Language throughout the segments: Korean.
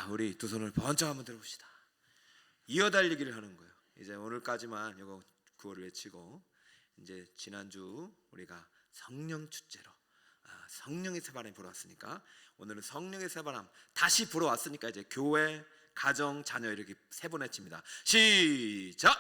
우리 두 손을 번쩍 한번 들어봅시다. 이어달리기를 하는 거예요. 이제 오늘까지만 이거 구호를 외치고, 이제 지난주 우리가 성령 축제로 성령의 새바람이 불어왔으니까, 오늘은 성령의 새바람 다시 불어왔으니까 이제 교회, 가정, 자녀 이렇게 세 번 외칩니다. 시작!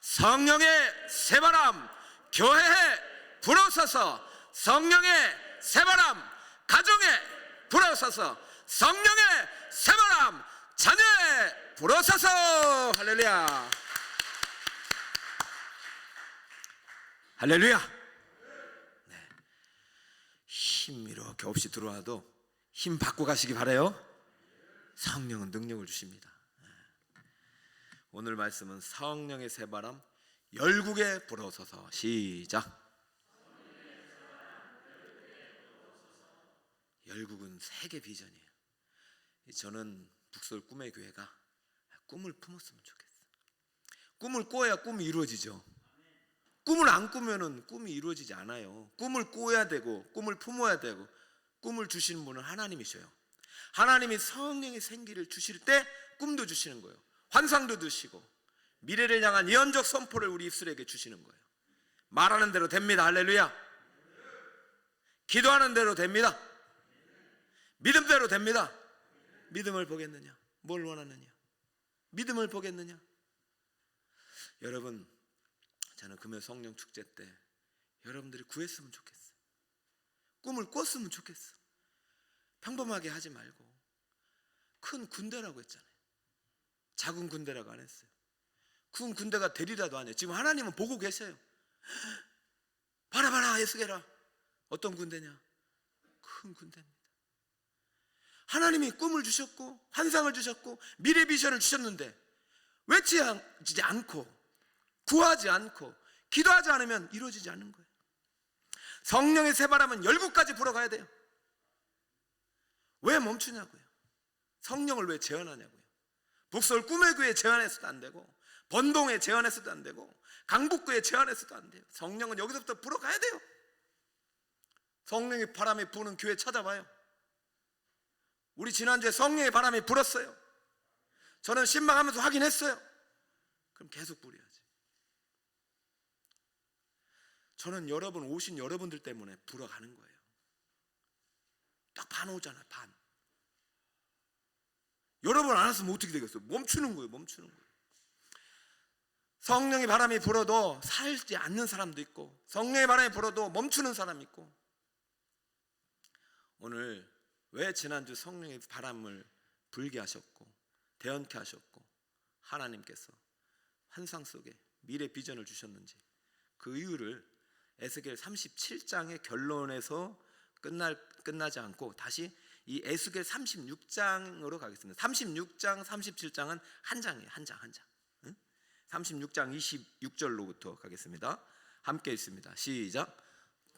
성령의 새바람 교회에 불어서서, 성령의 새바람 가정에 불어서서, 성령의 새바람 자녀에 불어서서. 할렐루야, 할렐루야. 네. 힘 이렇게 없이 들어와도 힘 받고 가시기 바라요. 성령은 능력을 주십니다. 오늘 말씀은 성령의 새바람 열국에 불어서서. 시작! 열국은 세계 비전이에요. 저는 북서울 꿈의 교회가 꿈을 품었으면 좋겠어요. 꿈을 꿔야 꿈이 이루어지죠. 꿈을 안 꾸면은 꿈이 이루어지지 않아요. 꿈을 꿔야 되고, 꿈을 품어야 되고, 꿈을 주시는 분은 하나님이셔요. 하나님이 성령의 생기를 주실 때 꿈도 주시는 거예요. 환상도 주시고, 미래를 향한 예언적 선포를 우리 입술에게 주시는 거예요. 말하는 대로 됩니다. 할렐루야. 기도하는 대로 됩니다. 믿음대로 됩니다. 믿음을 보겠느냐? 뭘 원하느냐? 믿음을 보겠느냐? 여러분, 저는 금요 성령 축제 때 여러분들이 구했으면 좋겠어요. 꿈을 꿨으면 좋겠어. 평범하게 하지 말고 큰 군대라고 했잖아요. 작은 군대라고 안 했어요. 큰 군대가 되리라도 아니에요. 지금 하나님은 보고 계세요. 봐라 에스겔아, 어떤 군대냐? 큰 군대입니다. 하나님이 꿈을 주셨고 환상을 주셨고 미래 비전을 주셨는데 외치지 않고, 구하지 않고, 기도하지 않으면 이루어지지 않는 거예요. 성령의 새바람은 열국까지 불어가야 돼요. 왜 멈추냐고요? 성령을 왜 제한하냐고요? 북서울 꿈의 교회에 제한해서도 안 되고, 번동에 제한해서도 안 되고, 강북구에 제한해서도 안 돼요. 성령은 여기서부터 불어가야 돼요. 성령의 바람이 부는 교회 찾아봐요. 우리 지난주에 성령의 바람이 불었어요. 저는 신방하면서 확인했어요. 그럼 계속 불어야지. 저는 여러분 오신 여러분들 때문에 불어가는 거예요. 딱 반 오잖아요. 반. 여러분 안 왔으면 어떻게 되겠어요? 멈추는 거예요. 성령의 바람이 불어도 살지 않는 사람도 있고, 성령의 바람이 불어도 멈추는 사람이 있고. 오늘 왜 지난주 성령의 바람을 불게 하셨고 대언케 하셨고 하나님께서 환상 속에 미래 비전을 주셨는지, 그 이유를 에스겔 37장의 결론에서 끝나지 않고 다시 이 에스겔 36장으로 가겠습니다. 36장, 37장은 한 장이에요. 한 장. 36장 26절로부터 가겠습니다. 함께 읽습니다. 시작!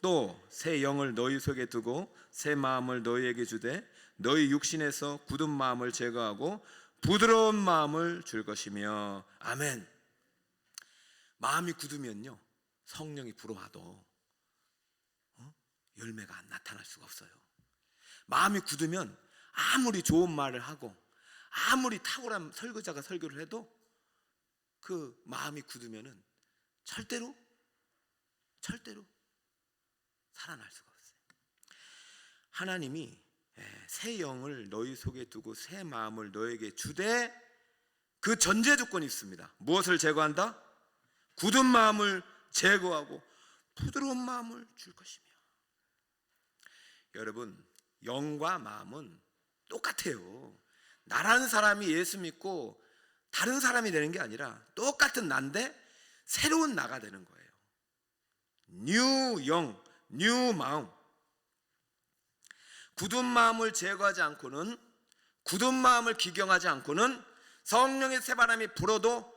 또 새 영을 너희 속에 두고 새 마음을 너희에게 주되 너희 육신에서 굳은 마음을 제거하고 부드러운 마음을 줄 것이며. 아멘. 마음이 굳으면요, 성령이 불어와도 열매가 나타날 수가 없어요. 마음이 굳으면 아무리 좋은 말을 하고 아무리 탁월한 설교자가 설교를 해도 그 마음이 굳으면은 절대로 살아날 수가 없어요. 하나님이 새 영을 너희 속에 두고 새 마음을 너에게 주되, 그 전제 조건이 있습니다. 무엇을 제거한다? 굳은 마음을 제거하고 부드러운 마음을 줄 것이며. 여러분, 영과 마음은 똑같아요. 나라는 사람이 예수 믿고 다른 사람이 되는 게 아니라 똑같은 나인데 새로운 나가 되는 거예요. 뉴 영, 뉴 마음. 굳은 마음을 제거하지 않고는, 굳은 마음을 기경하지 않고는 성령의 새바람이 불어도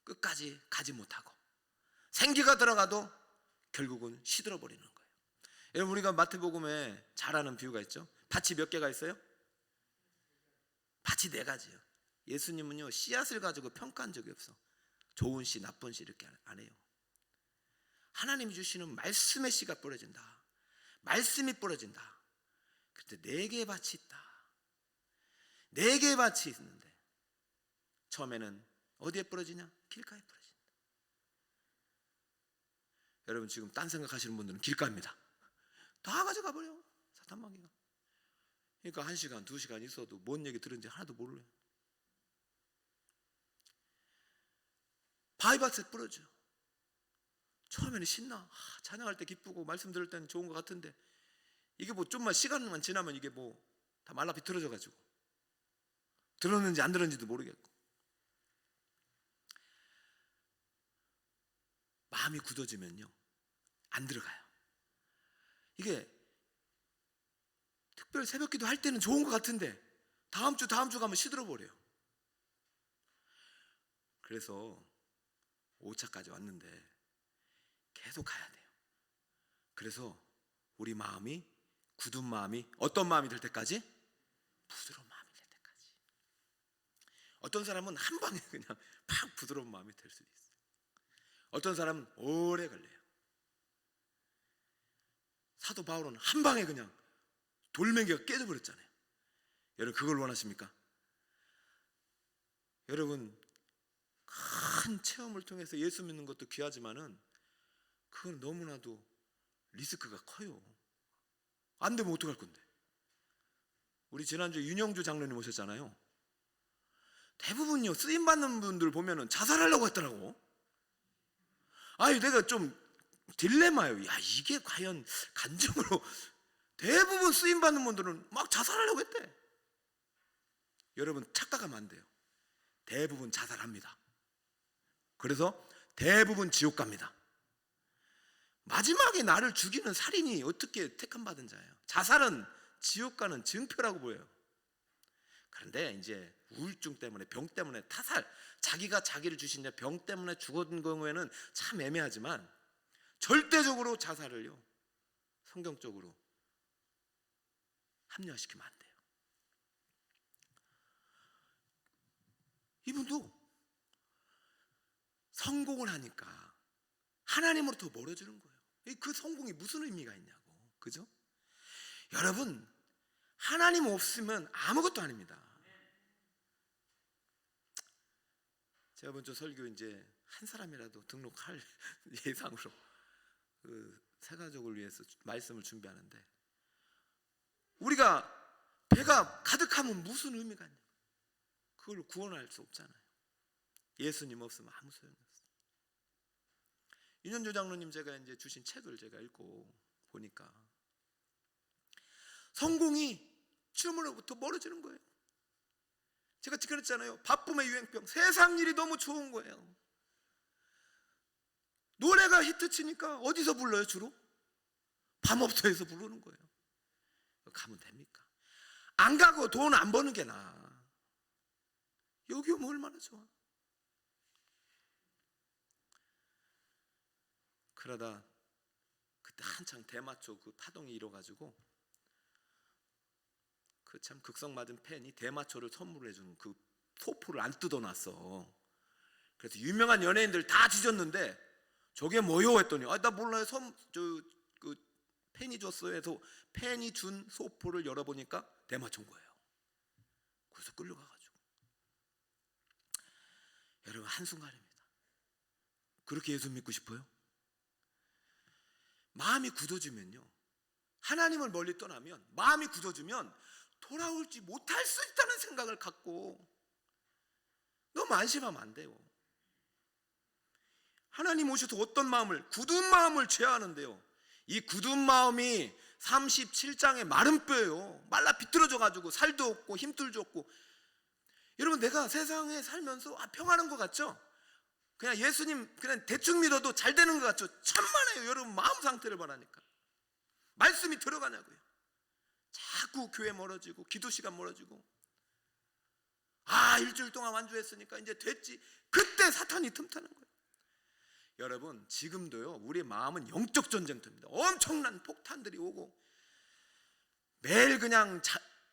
끝까지 가지 못하고, 생기가 들어가도 결국은 시들어버리는 거예요. 여러분, 우리가 마태복음에 잘 아는 비유가 있죠. 밭이 몇 개가 있어요? 밭이 4가지예요. 예수님은요, 씨앗을 가지고 평가한 적이 없어. 좋은 씨, 나쁜 씨 이렇게 안 해요. 하나님이 주시는 말씀의 씨가 뿌려진다. 말씀이 뿌려진다. 그런데 4개의 밭이 있다. 4개의 밭이 있는데 처음에는 어디에 부러지냐? 길가에 부러진다. 여러분 지금 딴 생각하시는 분들은 길가입니다. 다 가져가 버려, 사탄마귀가. 그러니까 1시간, 2시간 있어도 뭔 얘기 들은지 하나도 모르요. 바위밭에 부러져. 처음에는 신나. 찬양할 때 기쁘고 말씀 들을 때는 좋은 것 같은데 이게 뭐 좀만 시간만 지나면 이게 뭐 다 말라 비틀어져 가지고 들었는지 안 들었는지도 모르겠고, 마음이 굳어지면요 안 들어가요. 이게 특별 새벽기도 할 때는 좋은 것 같은데 다음 주 가면 시들어버려요. 그래서 5차까지 왔는데 계속 가야 돼요. 그래서 우리 마음이, 굳은 마음이 어떤 마음이 될 때까지? 부드러운 마음이 될 때까지. 어떤 사람은 한 방에 그냥 팍 부드러운 마음이 될 수도 있어요. 어떤 사람은 오래 걸려요. 사도 바울은 한 방에 그냥 돌멩이가 깨져버렸잖아요. 여러분 그걸 원하십니까? 여러분 큰 체험을 통해서 예수 믿는 것도 귀하지만은 그건 너무나도 리스크가 커요. 안 되면 어떡할 건데? 우리 지난주에 윤영주 장로님 오셨잖아요. 대부분요 쓰임받는 분들 보면은 자살하려고 했더라고. 아니 내가 좀 딜레마예요. 야 이게 과연 간증으로 대부분 쓰임받는 분들은 막 자살하려고 했대. 여러분 착각하면 안 돼요. 대부분 자살합니다. 그래서 대부분 지옥 갑니다. 마지막에 나를 죽이는 살인이 어떻게 택함받은 자예요? 자살은 지옥 가는 증표라고 보여요. 그런데 이제 우울증 때문에, 병 때문에, 타살, 자기가 자기를 주신 병 때문에 죽은 경우에는 참 애매하지만 절대적으로 자살을요 성경적으로 합리화시키면 안 돼요. 이분도 성공을 하니까 하나님으로부터 멀어지는 거예요. 그 성공이 무슨 의미가 있냐고. 그죠? 여러분 하나님 없으면 아무것도 아닙니다. 제가 먼저 설교 이제 한 사람이라도 등록할 예상으로 그 새 가족을 위해서 말씀을 준비하는데, 우리가 배가 가득하면 무슨 의미가 있냐? 그걸 구원할 수 없잖아요. 예수님 없으면 아무 소용이 없어요. 윤현주 장로님 제가 이제 주신 책을 제가 읽고 보니까 성공이 주님으로부터 멀어지는 거예요. 제가 그랬잖아요. 바쁨의 유행병, 세상 일이 너무 좋은 거예요. 노래가 히트치니까 어디서 불러요 주로? 밤업소에서 부르는 거예요. 가면 됩니까? 안 가고 돈 안 버는 게 나아. 여기 오면 얼마나 좋아. 그러다 그때 한창 대마초 그 파동이 일어가지고 그 참 극성 맞은 팬이 대마초를 선물해 주는 그 소포를 안 뜯어놨어. 그래서 유명한 연예인들 다 뒤졌는데 저게 뭐요 했더니 나 몰라요. 그 팬이 줬어요 해서 팬이 준 소포를 열어보니까 대마초인 거예요. 그래서 끌려가가지고. 여러분 한순간입니다. 그렇게 예수 믿고 싶어요? 마음이 굳어지면요, 하나님을 멀리 떠나면 마음이 굳어지면 돌아올지 못할 수 있다는 생각을 갖고 너무 안심하면 안 돼요. 하나님 오셔서 어떤 마음을, 굳은 마음을 죄하는데요, 이 굳은 마음이 37장의 마른 뼈예요. 말라 비틀어져 가지고 살도 없고 힘줄도 없고. 여러분 내가 세상에 살면서 평안한 것 같죠? 그냥 예수님 그냥 대충 믿어도 잘 되는 것 같죠? 천만에요. 여러분 마음 상태를 바라니까. 말씀이 들어가냐고요. 자꾸 교회 멀어지고 기도 시간 멀어지고, 일주일 동안 완주했으니까 이제 됐지. 그때 사탄이 틈타는 거예요. 여러분 지금도요 우리의 마음은 영적 전쟁터입니다. 엄청난 폭탄들이 오고 매일 그냥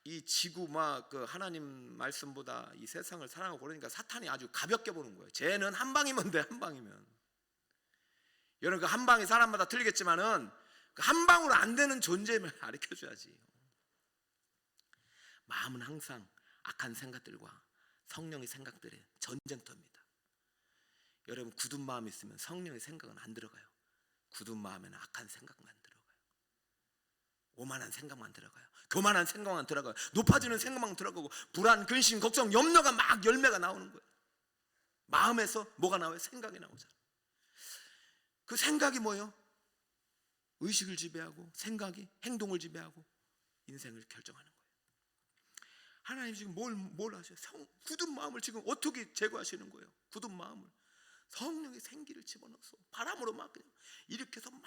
이 지구 막 그 하나님 말씀보다 이 세상을 사랑하고 그러니까 사탄이 아주 가볍게 보는 거예요. 쟤는 한 방이면 돼, 한 방이면. 여러분 그 한 방이 사람마다 틀리겠지만은 그 한 방으로 안 되는 존재임을 가르쳐줘야지. 마음은 항상 악한 생각들과 성령의 생각들의 전쟁터입니다. 여러분, 굳은 마음이 있으면 성령의 생각은 안 들어가요. 굳은 마음에는 악한 생각만 들어가요. 오만한 생각만 들어가요. 교만한 생각만 들어가요. 높아지는 생각만 들어가고 불안, 근심, 걱정, 염려가 막 열매가 나오는 거예요. 마음에서 뭐가 나와요? 생각이 나오잖아요. 그 생각이 뭐예요? 의식을 지배하고 생각이 행동을 지배하고 인생을 결정하는 거예요. 하나님 지금 뭘 하셔요? 굳은 마음을 지금 어떻게 제거하시는 거예요? 굳은 마음을 성령의 생기를 집어넣어서 바람으로 막 그냥 일으켜서 막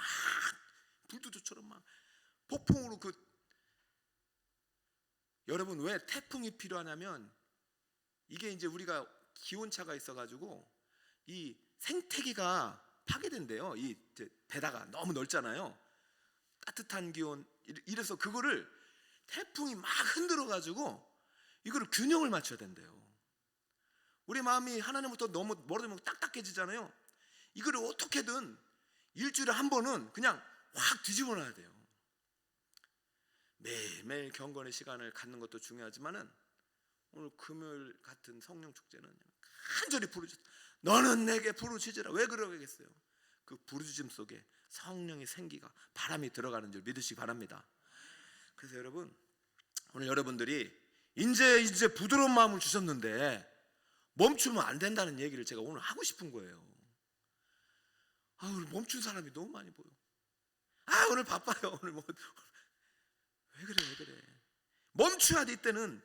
불두두처럼 막 폭풍으로 여러분, 왜 태풍이 필요하냐면 이게 이제 우리가 기온차가 있어가지고 이 생태계가 파괴된대요. 이 배다가 너무 넓잖아요. 따뜻한 기온, 이래서 그거를 태풍이 막 흔들어가지고 이거를 균형을 맞춰야 된대요. 우리 마음이 하나님부터 너무 멀어지면 딱딱해지잖아요. 이거를 어떻게든 일주일에 한 번은 그냥 확 뒤집어 놔야 돼요. 매일매일 경건의 시간을 갖는 것도 중요하지만은 오늘 금요일 같은 성령 축제는 간절히 부르짖어. 너는 내게 부르짖으라. 왜 그러겠어요? 그 부르짖음 속에 성령의 생기가 바람이 들어가는 줄 믿으시기 바랍니다. 그래서 여러분, 오늘 여러분들이 이제 부드러운 마음을 주셨는데 멈추면 안 된다는 얘기를 제가 오늘 하고 싶은 거예요. 오늘 멈춘 사람이 너무 많이 보여. 오늘 바빠요. 오늘 왜 그래? 멈춰야 돼. 이때는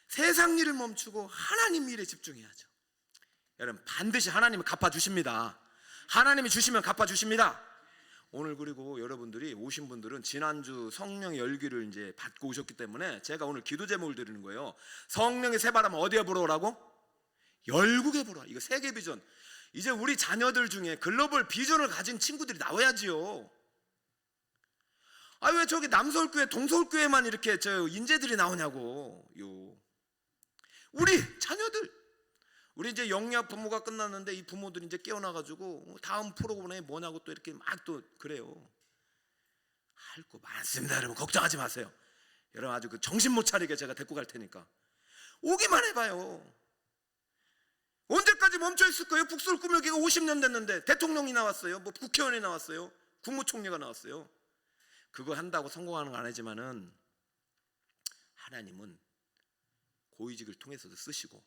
세상 일을 멈추고 하나님 일에 집중해야죠. 여러분, 반드시 하나님이 갚아주십니다. 하나님이 주시면 갚아주십니다. 오늘 그리고 여러분들이 오신 분들은 지난주 성령의 열기를 이제 받고 오셨기 때문에 제가 오늘 기도 제목을 드리는 거예요. 성령의 새바람은 어디에 불어오라고? 열국에 불어와. 이거 세계 비전. 이제 우리 자녀들 중에 글로벌 비전을 가진 친구들이 나와야지요. 왜 저기 남서울교회, 동서울교회만 이렇게 인재들이 나오냐고. 우리 자녀들, 우리 이제 영유아 부모가 끝났는데 이 부모들이 이제 깨어나가지고 다음 프로그램이 뭐냐고 또 이렇게 막 또 그래요. 할 거 많습니다. 여러분, 걱정하지 마세요. 여러분, 아주 정신 못 차리게 제가 데리고 갈 테니까 오기만 해봐요. 언제까지 멈춰 있을 거예요? 북서울 꾸며기가 50년 됐는데 대통령이 나왔어요. 국회의원이 나왔어요. 국무총리가 나왔어요. 그거 한다고 성공하는 건 아니지만은 하나님은 고위직을 통해서도 쓰시고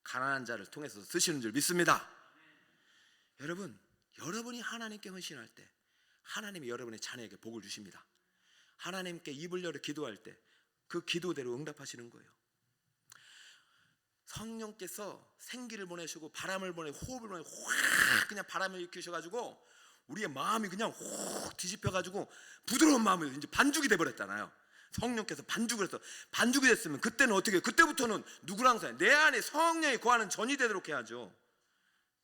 가난한 자를 통해서도 쓰시는 줄 믿습니다. 여러분, 여러분이 하나님께 헌신할 때 하나님이 여러분의 자녀에게 복을 주십니다. 하나님께 입을 열어 기도할 때 그 기도대로 응답하시는 거예요. 성령께서 생기를 보내시고 바람을 보내고 호흡을 보내고 확 그냥 바람을 일으키셔가지고 우리의 마음이 그냥 확 뒤집혀가지고 부드러운 마음이 이제 반죽이 돼버렸잖아요. 성령께서 반죽을 해서 반죽이 됐으면 그때는 어떻게 해요? 그때부터는 누구랑 사요? 내 안에 성령이 거하는 전이 되도록 해야죠.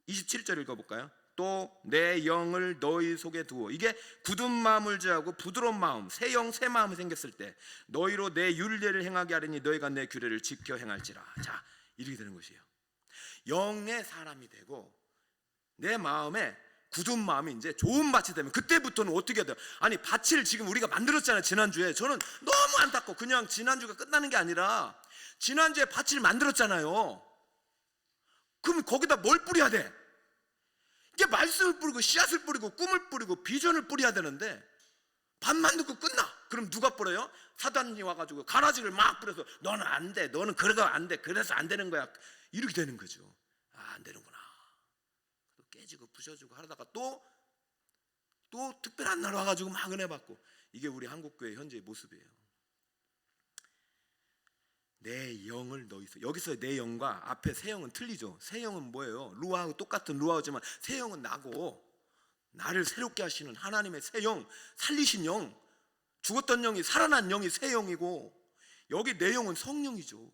27절 읽어볼까요? 또 내 영을 너희 속에 두어. 이게 굳은 마음을 제하고 부드러운 마음, 새 영 새 마음이 생겼을 때 너희로 내 율례를 행하게 하리니 너희가 내 규례를 지켜 행할지라. 자, 이렇게 되는 것이에요. 영의 사람이 되고 내 마음에 굳은 마음이 이제 좋은 밭이 되면 그때부터는 어떻게 돼요? 아니, 밭을 지금 우리가 만들었잖아요. 지난주에 저는 너무 안타깝고 그냥 지난주가 끝나는 게 아니라 지난주에 밭을 만들었잖아요. 그럼 거기다 뭘 뿌려야 돼? 이게 말씀을 뿌리고 씨앗을 뿌리고 꿈을 뿌리고 비전을 뿌려야 되는데 밭 만들고 끝나. 그럼 누가 뿌려요? 사단이 와가지고 가라지를 막 뿌려서 너는 안 돼, 너는 그래도 안 돼, 그래서 안 되는 거야, 이렇게 되는 거죠. 안 되는구나. 깨지고 부셔지고 하다가 또 특별한 날 와가지고 막 은혜 받고. 이게 우리 한국교회 현재의 모습이에요. 내 영을 너희서. 여기서 내 영과 앞에 새 영은 틀리죠. 새 영은 뭐예요? 루아하고 똑같은 루아지만 새 영은 나고 나를 새롭게 하시는 하나님의 새 영, 살리신 영, 죽었던 영이 살아난 영이 새 영이고, 여기 내 영은 성령이죠.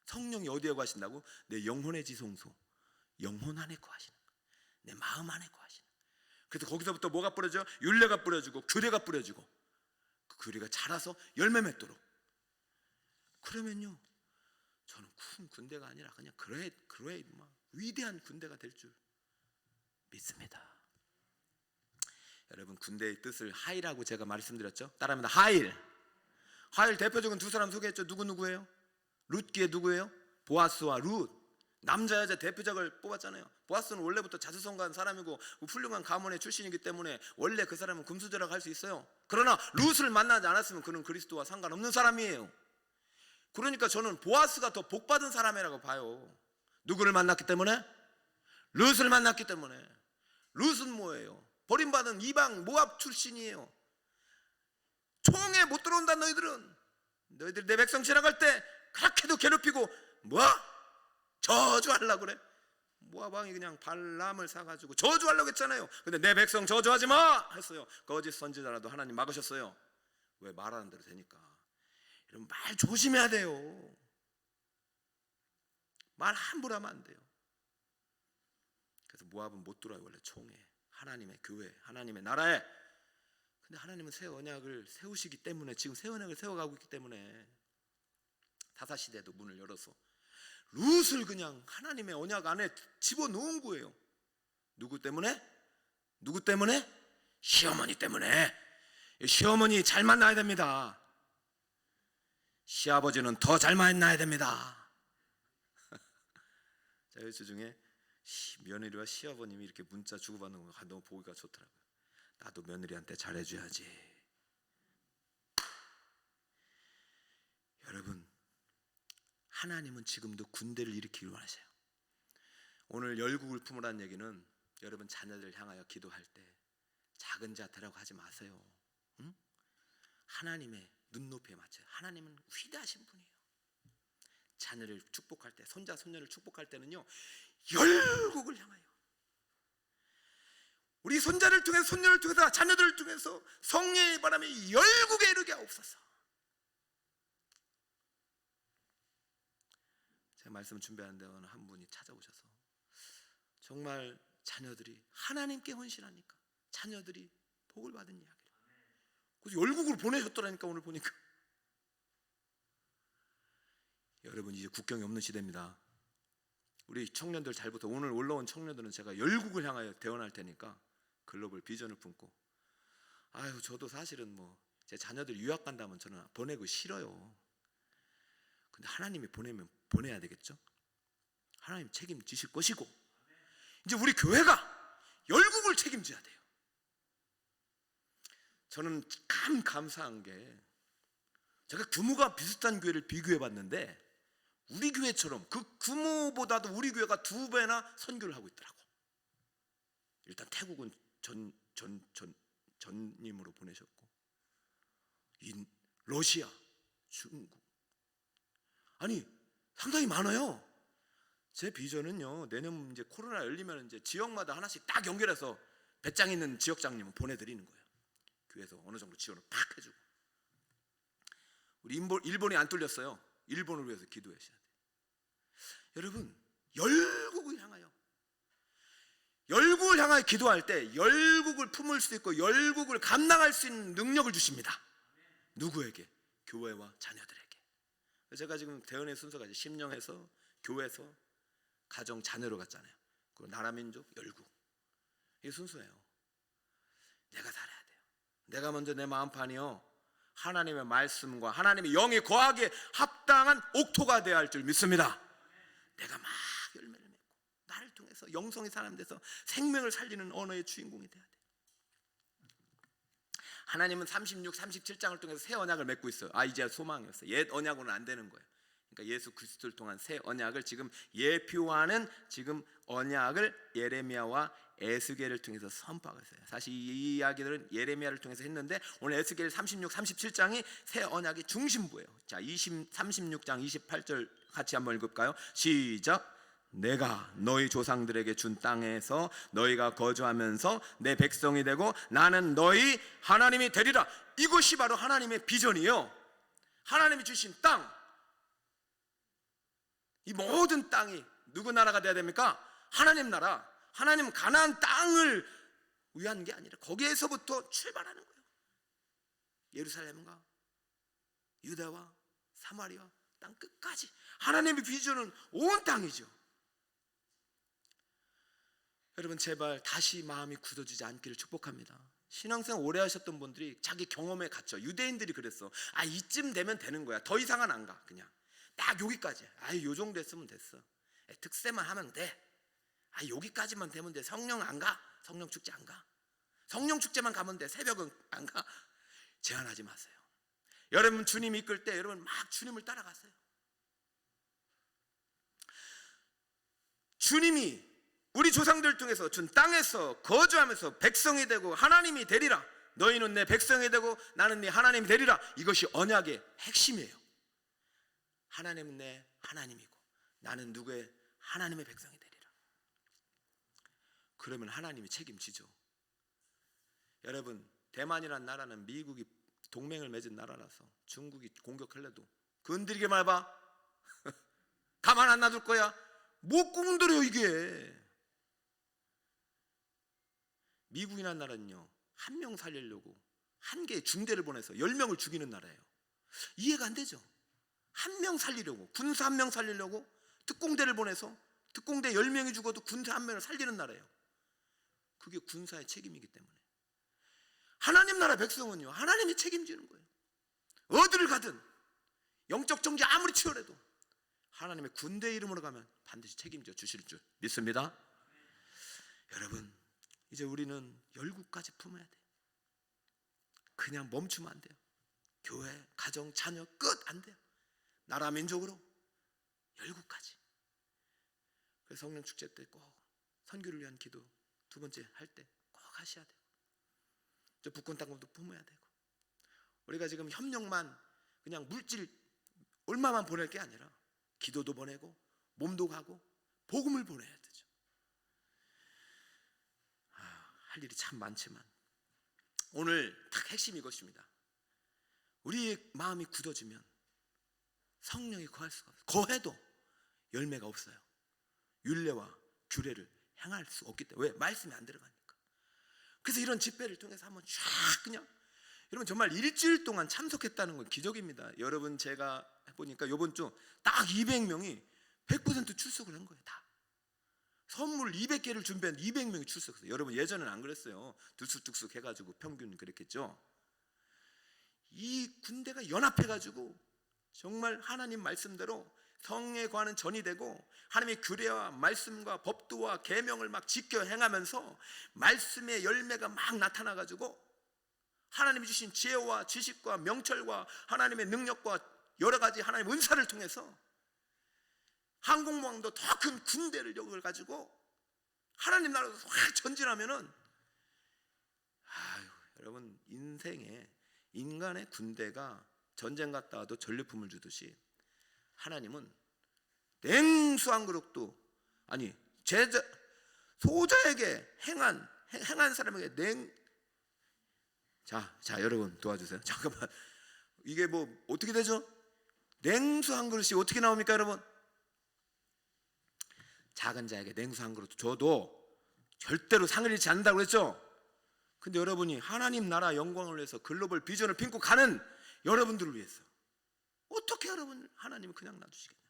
성령이 어디에 거하신다고? 내 영혼의 지성소, 영혼 안에 거하시는 거예요. 내 마음 안에 거하시는 거예요. 그래서 거기서부터 뭐가 뿌려져요? 율례가 뿌려지고 규례가 뿌려지고 그 규례가 자라서 열매 맺도록. 그러면요, 저는 큰 군대가 아니라 그냥 그레이트 위대한 군대가 될 줄 믿습니다. 여러분, 군대의 뜻을 하이라고 제가 말씀드렸죠. 따라합니다. 하일. 대표적인 두 사람 소개했죠. 누구예요? 룻기에 누구예요? 보아스와 룻, 남자 여자 대표작을 뽑았잖아요. 보아스는 원래부터 자수성가한 사람이고 훌륭한 가문의 출신이기 때문에 원래 그 사람은 금수저라고 할 수 있어요. 그러나 룻을 만나지 않았으면 그는 그리스도와 상관없는 사람이에요. 그러니까 저는 보아스가 더 복받은 사람이라고 봐요. 누구를 만났기 때문에? 룻을 만났기 때문에. 룻은 뭐예요? 버림받은 이방 모압 출신이에요. 총에 못 들어온다. 너희들 내 백성 지나갈 때 그렇게도 괴롭히고 뭐? 저주하려고 그래. 모압 왕이 그냥 발람을 사가지고 저주하려고 했잖아요. 근데 내 백성 저주하지 마 했어요. 거짓 선지자라도 하나님 막으셨어요. 왜? 말하는 대로 되니까. 여러분, 말 조심해야 돼요. 말 함부로 하면 안 돼요. 그래서 모압은 못 들어와요. 원래 총에. 하나님의 교회, 하나님의 나라에. 근데 하나님은 새 언약을 세우시기 때문에, 지금 새 언약을 세워가고 있기 때문에 다사시대도 문을 열어서 룻을 그냥 하나님의 언약 안에 집어넣은 거예요. 누구 때문에? 누구 때문에? 시어머니 때문에. 시어머니 잘 만나야 됩니다. 시아버지는 더 잘 만나야 됩니다. 자, 여수 중에 며느리와 시아버님이 이렇게 문자 주고받는 거 너무 보기가 좋더라고요. 나도 며느리한테 잘해줘야지. 여러분, 하나님은 지금도 군대를 일으키길 원하세요. 오늘 열국을 품으라는 얘기는 여러분 자녀들 향하여 기도할 때 작은 자태라고 하지 마세요. 응? 하나님의 눈높이에 맞춰요. 하나님은 위대하신 분이에요. 자녀를 축복할 때, 손자 손녀를 축복할 때는요, 열국을 향하여, 우리 손자를 통해서, 손녀를 통해서, 자녀들을 통해서 성령의 바람이 열국에 이르게 하옵소서. 제가 말씀 준비하는데 어느 한 분이 찾아오셔서 정말 자녀들이 하나님께 헌신하니까 자녀들이 복을 받은 이야기를, 그래서 열국으로 보내셨더라니까. 오늘 보니까 여러분, 이제 국경이 없는 시대입니다. 우리 청년들 잘부터, 오늘 올라온 청년들은 제가 열국을 향하여 대원할 테니까 글로벌 비전을 품고, 아유, 저도 사실은 뭐 제 자녀들 유학 간다면 저는 보내고 싫어요. 근데 하나님이 보내면 보내야 되겠죠. 하나님 책임지실 것이고, 이제 우리 교회가 열국을 책임져야 돼요. 저는 참 감사한 게, 제가 규모가 비슷한 교회를 비교해 봤는데 우리 교회처럼 그 규모보다도 우리 교회가 2배나 선교를 하고 있더라고. 일단 태국은 전님으로 보내셨고, 러시아, 중국, 아니 상당히 많아요. 제 비전은요, 내년 이제 코로나 열리면 이제 지역마다 하나씩 딱 연결해서 배짱 있는 지역장님은 보내드리는 거예요. 교회에서 어느 정도 지원을 팍 해주고. 우리 일본이 안 뚫렸어요. 일본을 위해서 기도하셔야 돼요. 여러분, 열국을 향하여 기도할 때 열국을 품을 수 있고 열국을 감당할 수 있는 능력을 주십니다. 누구에게? 교회와 자녀들에게. 제가 지금 대원의 순서가 이제 심령에서, 교회에서, 가정, 자녀로 갔잖아요. 그리고 나라, 민족, 열국. 이게 순서예요. 내가 살아야 돼요. 내가 먼저 내 마음판이요, 하나님의 말씀과 하나님의 영이 거하기에 합당한 옥토가 되어야 할 줄 믿습니다. 내가 막 열매를 맺고 나를 통해서 영성의 사람 돼서 생명을 살리는 언어의 주인공이 되어야 돼요. 하나님은 36, 37장을 통해서 새 언약을 맺고 있어요. 이제 소망이었어요. 옛 언약으로는 안 되는 거예요. 그러니까 예수 그리스도를 통한 새 언약을 지금 예표하는 지금 언약을 예레미야와 에스겔을 통해서 선포하고 있어요. 사실 이 이야기들은 예레미야를 통해서 했는데 오늘 에스겔 36, 37장이 새 언약의 중심부예요. 자, 36장 28절 같이 한번 읽을까요? 시작. 내가 너희 조상들에게 준 땅에서 너희가 거주하면서 내 백성이 되고 나는 너희 하나님이 되리라. 이것이 바로 하나님의 비전이에요. 하나님이 주신 땅, 이 모든 땅이 누구 나라가 돼야 됩니까? 하나님 나라. 하나님 가나안 땅을 위한 게 아니라 거기에서부터 출발하는 거예요. 예루살렘과 유다와 사마리아 땅 끝까지 하나님의 비전은 온 땅이죠. 여러분, 제발 다시 마음이 굳어지지 않기를 축복합니다. 신앙생활 오래 하셨던 분들이 자기 경험에 갇혀, 유대인들이 그랬어. 이쯤 되면 되는 거야. 더 이상은 안 가. 그냥 딱 여기까지. 요 정도 했으면 됐어. 특세만 하면 돼. 여기까지만 되면 돼. 성령 안 가? 성령 축제 안 가? 성령 축제만 가면 돼. 새벽은 안 가? 제한하지 마세요. 여러분 주님 이끌 때 여러분 막 주님을 따라가세요. 주님이 우리 조상들 통해서 준 땅에서 거주하면서 백성이 되고 하나님이 되리라. 너희는 내 백성이 되고 나는 네 하나님이 되리라. 이것이 언약의 핵심이에요. 하나님은 내 하나님이고 나는 누구의 하나님의 백성이 되리라. 그러면 하나님이 책임지죠. 여러분 대만이라는 나라는 미국이 동맹을 맺은 나라라서 중국이 공격할래도 건드리기만 해봐 가만 안 놔둘 거야. 못 건드려요. 이게 미국이라는 나라는요, 한 명 살리려고 한 개의 중대를 보내서 10명을 죽이는 나라예요. 이해가 안 되죠. 한 명 살리려고, 군사 한 명 살리려고 특공대를 보내서 특공대 10명이 죽어도 군사 한 명을 살리는 나라예요. 그게 군사의 책임이기 때문에 하나님 나라 백성은요, 하나님이 책임지는 거예요. 어디를 가든 영적 정지 아무리 치열해도 하나님의 군대 이름으로 가면 반드시 책임져 주실 줄 믿습니다. 여러분 이제 우리는 열국까지 품어야 돼요. 그냥 멈추면 안 돼요. 교회, 가정, 자녀 끝 안 돼요. 나라 민족으로 열국까지. 그래서 성령 축제 때 꼭 선교를 위한 기도 두 번째 할 때 꼭 하셔야 돼요. 저 북권 땅콩도 품어야 되고, 우리가 지금 협력만 그냥 물질 얼마만 보낼 게 아니라 기도도 보내고 몸도 가고 복음을 보내야 되죠. 할 일이 참 많지만 오늘 딱 핵심이 이것입니다. 우리의 마음이 굳어지면 성령이 거할 수가 없어요. 거해도 열매가 없어요. 율례와 규례를 행할 수 없기 때문에. 왜? 말씀이 안 들어가니까. 그래서 이런 집회를 통해서 한번 쫙 그냥, 여러분 정말 일주일 동안 참석했다는 건 기적입니다. 여러분 제가 해보니까 이번 주 딱 200명이 100% 출석을 한 거예요. 다 선물 200개를 준비한 200명이 출석했어요. 여러분 예전에는 안 그랬어요. 들쑥들쑥 해가지고 평균 그랬겠죠. 이 군대가 연합해가지고 정말 하나님 말씀대로 성에 관한 전이 되고 하나님의 규례와 말씀과 법도와 계명을 막 지켜 행하면서 말씀의 열매가 막 나타나가지고 하나님이 주신 지혜와 지식과 명철과 하나님의 능력과 여러 가지 하나님의 은사를 통해서 항공모함도 더 큰 군대를 가지고 하나님 나라로 확 전진하면은, 여러분 인생에 인간의 군대가 전쟁 갔다 와도 전리품을 주듯이 하나님은 냉수 한 그릇도, 아니 제자 소자에게 행한 사람에게 자 여러분 도와주세요. 잠깐만, 이게 뭐 어떻게 되죠? 냉수 한 그릇이 어떻게 나옵니까 여러분? 작은 자에게 냉수 한 그릇 줘도 절대로 상을 잃지 않는다고 그랬죠? 근데 여러분이 하나님 나라 영광을 위해서 글로벌 비전을 품고 가는 여러분들을 위해서 어떻게 여러분 하나님은 그냥 놔두시겠냐?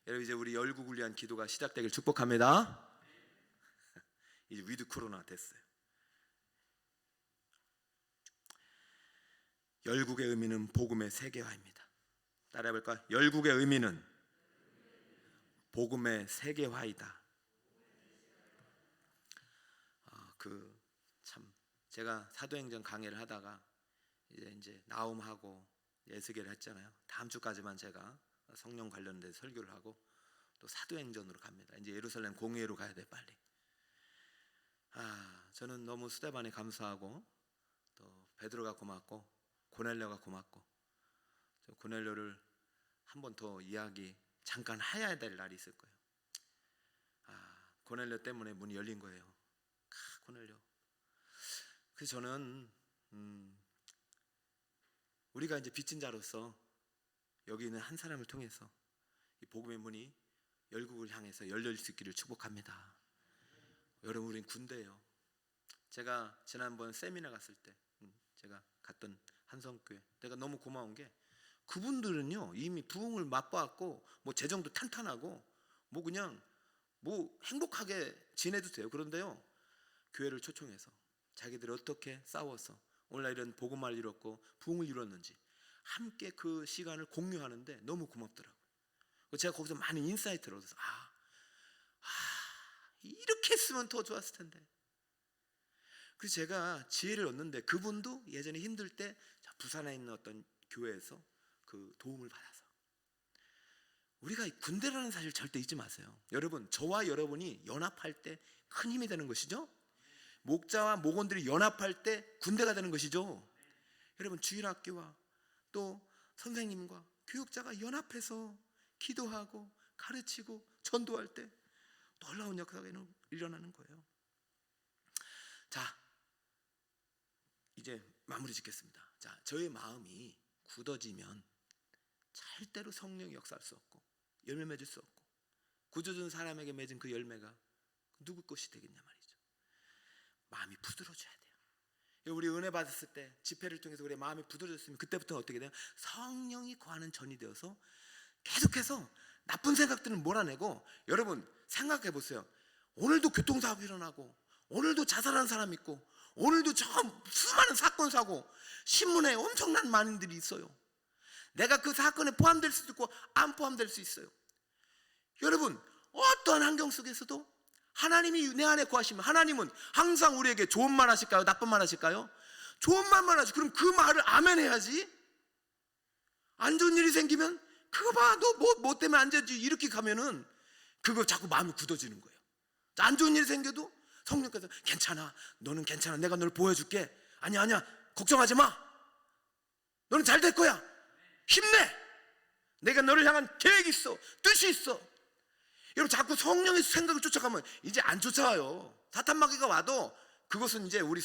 여러분 이제 우리 열국을 위한 기도가 시작되길 축복합니다. 이제 위드 코로나 됐어요. 열국의 의미는 복음의 세계화입니다. 따라해볼까요? 열국의 의미는 복음의 세계화이다. 참 제가 사도행전 강의를 하다가 이제 나움하고 예수계를 했잖아요. 다음 주까지만 제가 성령 관련된 설교를 하고 또 사도행전으로 갑니다. 이제 예루살렘 공회로 가야 돼 빨리. 저는 너무 스데반이 감사하고 또 베드로가 고맙고 고넬료가 고맙고, 저 고넬료를 한 번 더 이야기 잠깐 해야 될 날이 있을 거예요. 고넬료 때문에 문이 열린 거예요. 고넬료. 그래서 저는 우리가 이제 빚진 자로서 여기 있는 한 사람을 통해서 이 복음의 문이 열국을 향해서 열릴 수 있기를 축복합니다. 여러분 우린 군대예요. 제가 지난번 세미나 갔을 때 제가 갔던 한성교회, 내가 너무 고마운 게 그분들은요 이미 부흥을 맛보았고 뭐 재정도 탄탄하고 뭐 그냥 뭐 행복하게 지내도 돼요. 그런데요 교회를 초청해서 자기들이 어떻게 싸워서 오늘날 이런 복음을 이뤘고 부흥을 이뤘는지 함께 그 시간을 공유하는데 너무 고맙더라고요. 제가 거기서 많은 인사이트를 얻어서 이렇게 했으면 더 좋았을 텐데. 그래서 제가 지혜를 얻는데, 그분도 예전에 힘들 때 부산에 있는 어떤 교회에서 그 도움을 받아서, 우리가 군대라는 사실 절대 잊지 마세요. 여러분, 저와 여러분이 연합할 때 큰 힘이 되는 것이죠. 목자와 목원들이 연합할 때 군대가 되는 것이죠. 여러분, 주일학교와 또 선생님과 교육자가 연합해서 기도하고 가르치고 전도할 때 놀라운 역사가 일어나는 거예요. 자, 이제 마무리 짓겠습니다. 자, 저의 마음이 굳어지면 절대로 성령이 역사할 수 없고 열매 맺을 수 없고, 굳어진 사람에게 맺은 그 열매가 누구 것이 되겠냐 말이죠. 마음이 부드러져야 돼요. 우리 은혜 받았을 때 집회를 통해서 우리의 마음이 부드러졌으면 그때부터 어떻게 돼요? 성령이 거하는 전이 되어서 계속해서 나쁜 생각들은 몰아내고, 여러분 생각해 보세요. 오늘도 교통사고 일어나고, 오늘도 자살한 사람 있고, 오늘도 저 수많은 사건 사고 신문에 엄청난 많은 일들이 있어요. 내가 그 사건에 포함될 수도 있고 안 포함될 수 있어요. 여러분, 어떠한 환경 속에서도 하나님이 내 안에 거하시면, 하나님은 항상 우리에게 좋은 말 하실까요? 나쁜 말 하실까요? 좋은 말만 하지. 그럼 그 말을 아멘 해야지. 안 좋은 일이 생기면 그거 봐, 너 뭐 때문에 안 되지, 이렇게 가면은 그거 자꾸 마음이 굳어지는 거예요. 안 좋은 일이 생겨도 성령께서 괜찮아, 너는 괜찮아, 내가 너를 보여줄게, 아니야 걱정하지 마, 너는 잘 될 거야, 힘내, 내가 너를 향한 계획이 있어, 뜻이 있어. 여러분, 자꾸 성령의 생각을 쫓아가면 이제 안 쫓아와요. 사탄 마귀가 와도 그것은 이제 우리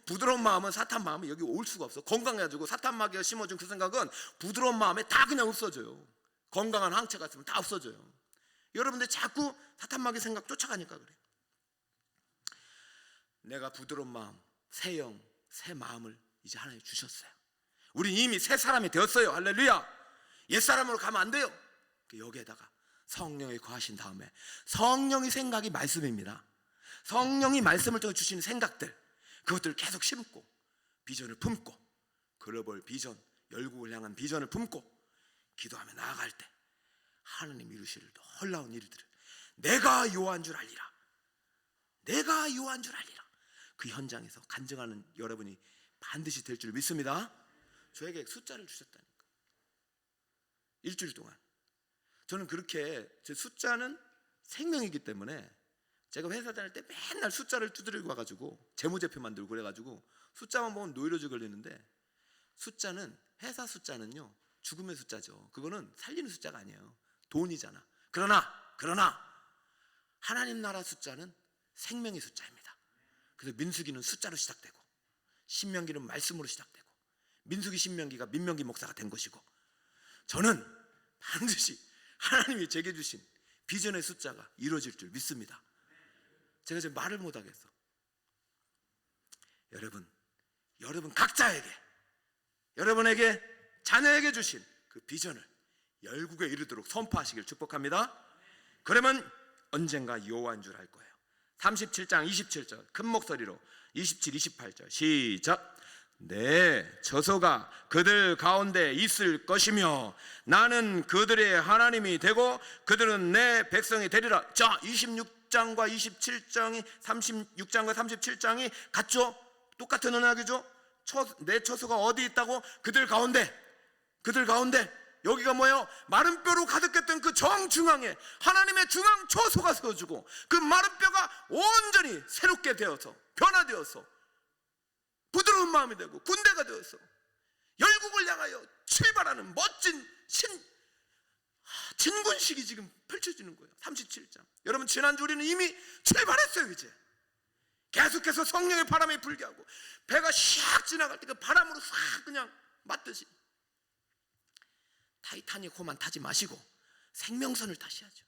부드러운 마음은, 사탄 마음은 여기 올 수가 없어. 건강해가지고 사탄 마귀가 심어준 그 생각은 부드러운 마음에 다 그냥 없어져요. 건강한 항체 같으면 다 없어져요. 여러분들 자꾸 사탄 마귀 생각 쫓아가니까 그래요. 내가 부드러운 마음, 새 영, 새 마음을 이제 하나님 주셨어요. 우리 이미 새 사람이 되었어요. 할렐루야. 옛사람으로 가면 안 돼요. 여기에다가 성령이 거하신 다음에, 성령의 생각이 말씀입니다. 성령이 말씀을 통해 주시는 생각들, 그것들을 계속 심고 비전을 품고, 글로벌 비전, 열국을 향한 비전을 품고 기도하며 나아갈 때 하나님 이루실 놀라운 일들을, 내가 요한 줄 알리라, 내가 요한 줄 알리라, 그 현장에서 간증하는 여러분이 반드시 될 줄 믿습니다. 저에게 숫자를 주셨다니까. 일주일 동안 저는 그렇게, 제 숫자는 생명이기 때문에 제가 회사 다닐 때 맨날 숫자를 두드리고 와가지고 재무제표 만들고 그래가지고 숫자만 보면 노이로제 걸리는데, 숫자는, 회사 숫자는요 죽음의 숫자죠. 그거는 살리는 숫자가 아니에요. 돈이잖아. 그러나 하나님 나라 숫자는 생명의 숫자입니다. 그래서 민수기는 숫자로 시작되고, 신명기는 말씀으로 시작되고, 민수기 신명기가 민명기 목사가 된 것이고, 저는 반드시 하나님이 제게 주신 비전의 숫자가 이루어질 줄 믿습니다. 제가 지금 말을 못하겠어. 여러분 각자에게, 여러분에게, 자녀에게 주신 그 비전을 열국에 이르도록 선포하시길 축복합니다. 그러면 언젠가 여호와인 줄 알 거예요. 37장 27절 큰 목소리로 27, 28절 시작. 내 저소가 그들 가운데 있을 것이며 나는 그들의 하나님이 되고 그들은 내 백성이 되리라. 자, 26장과 27장이 36장과 37장이 같죠? 똑같은 언약이죠? 내 처소가 어디 있다고? 그들 가운데. 여기가 뭐예요? 마른 뼈로 가득했던 그 정중앙에 하나님의 중앙 처소가 세워지고, 그 마른 뼈가 온전히 새롭게 되어서 변화되어서 부드러운 마음이 되고 군대가 되어서 열국을 향하여 출발하는 멋진 진군식이 지금 펼쳐지는 거예요. 37장. 여러분, 지난주 우리는 이미 출발했어요. 이제 계속해서 성령의 바람이 불게 하고, 배가 샥 지나갈 때 그 바람으로 싹 그냥 맞듯이 타이타닉호만 타지 마시고 생명선을 타셔야죠.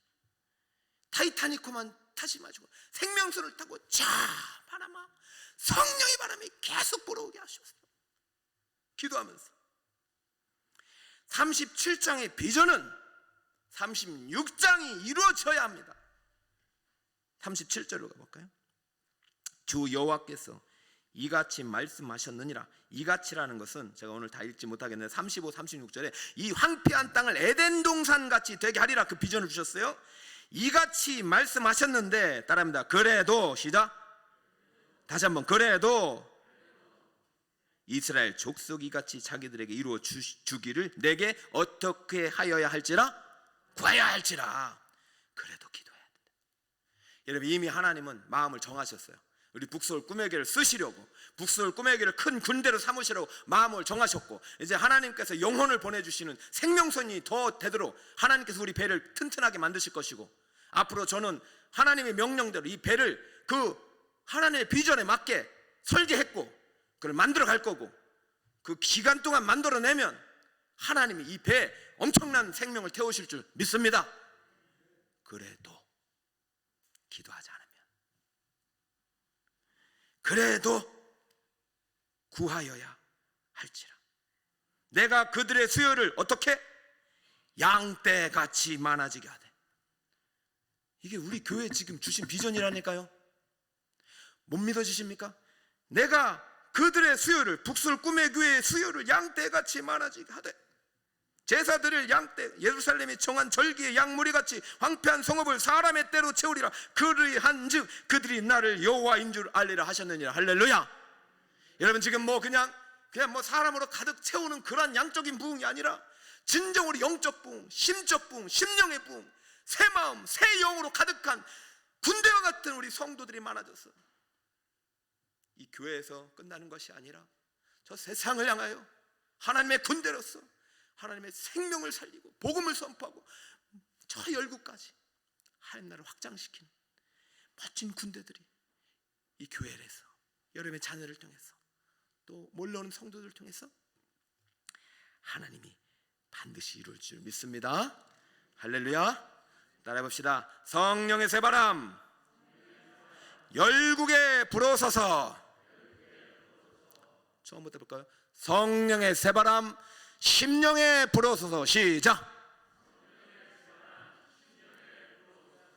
타이타닉호만 타지 마시고 생명선을 타고 자 바람아, 성령의 바람이 계속 불어오게 하셨어요. 기도하면서 37장의 비전은 36장이 이루어져야 합니다. 37절로 가볼까요? 주 여호와께서 이같이 말씀하셨느니라. 이같이라는 것은 제가 오늘 다 읽지 못하겠는데 35, 36절에 이 황폐한 땅을 에덴 동산같이 되게 하리라, 그 비전을 주셨어요. 이같이 말씀하셨는데, 따라합니다. 그래도, 시작, 다시 한번, 그래도 이스라엘 족속이 이같이 자기들에게 이루어 주기를 내게 어떻게 하여야 할지라, 구하여야 할지라. 그래도 기도해야 된다. 여러분, 이미 하나님은 마음을 정하셨어요. 우리 북서울 꿈의 교회를 쓰시려고, 북서울 꿈의 교회를 큰 군대로 삼으시려고 마음을 정하셨고, 이제 하나님께서 영혼을 보내주시는 생명선이 더 되도록 하나님께서 우리 배를 튼튼하게 만드실 것이고, 앞으로 저는 하나님의 명령대로 이 배를 그 하나님의 비전에 맞게 설계했고 그걸 만들어 갈 거고, 그 기간 동안 만들어내면 하나님이 이 배에 엄청난 생명을 태우실 줄 믿습니다. 그래도 기도하지 않으면, 그래도 구하여야 할지라. 내가 그들의 수요를 어떻게? 양떼같이 많아지게 하되. 이게 우리 교회 지금 주신 비전이라니까요. 못 믿어지십니까? 내가 그들의 수요를, 북서울 꿈의 교회의 수요를 양떼같이 많아지게 하되, 제사드릴 양떼, 예루살렘이 정한 절기의 양무리같이 황폐한 성읍을 사람의 때로 채우리라. 그리한즉 그들이 나를 여호와인 줄 알리라 하셨느니라. 할렐루야. 여러분, 지금 그냥 사람으로 가득 채우는 그러한 양적인 부흥이 아니라 진정으로 영적 부흥, 심적 부흥, 심령의 부흥, 새 마음, 새 영으로 가득한 군대와 같은 우리 성도들이 많아졌어. 이 교회에서 끝나는 것이 아니라 저 세상을 향하여 하나님의 군대로서 하나님의 생명을 살리고 복음을 선포하고 저 열국까지 하나님 나라를 확장시키는 멋진 군대들이 이 교회에서, 여러분의 자녀를 통해서, 또 몰려오는 성도들을 통해서 하나님이 반드시 이룰 줄 믿습니다. 할렐루야. 따라해 봅시다. 성령의 새바람 열국에 불어서서. 처음부터 볼까요? 성령의 새바람 심령에 불어서서. 시작.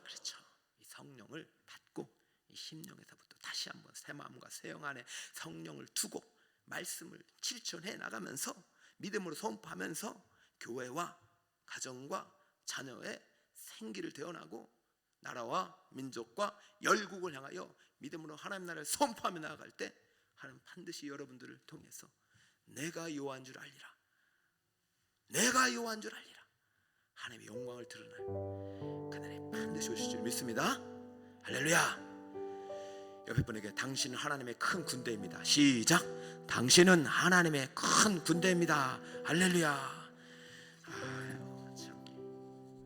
그렇죠. 이 성령을 받고 이 심령에서부터 다시 한번 새 마음과 새 영 안에 성령을 두고 말씀을 실천해 나가면서 믿음으로 선포하면서 교회와 가정과 자녀의 생기를 되어나고 나라와 민족과 열국을 향하여 믿음으로 하나님 나라를 선포하며 나아갈 때 하나님 반드시 여러분들을 통해서 내가 여호와인 줄 알리라, 내가 여호와인 줄 알리라, 하나님의 영광을 드러날 그날에 반드시 오실 줄 믿습니다. 할렐루야. 옆에 분에게 당신은 하나님의 큰 군대입니다. 시작. 당신은 하나님의 큰 군대입니다. 할렐루야.